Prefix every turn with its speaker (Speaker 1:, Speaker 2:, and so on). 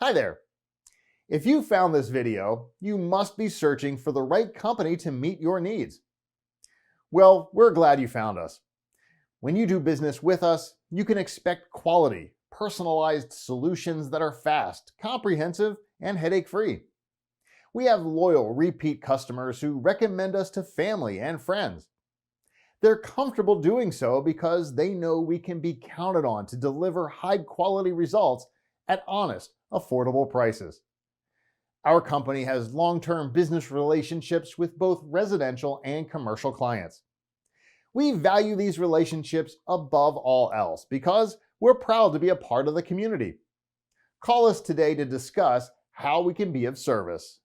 Speaker 1: Hi there. If you found this video, you must be searching for the right company to meet your needs. Well, we're glad you found us. When you do business with us, you can expect quality, personalized solutions that are fast, comprehensive, and headache-free. We have loyal, repeat customers who recommend us to family and friends. They're comfortable doing so because they know we can be counted on to deliver high-quality results at honest, affordable prices. Our company has long-term business relationships with both residential and commercial clients. We value these relationships above all else because we're proud to be a part of the community. Call us today to discuss how we can be of service.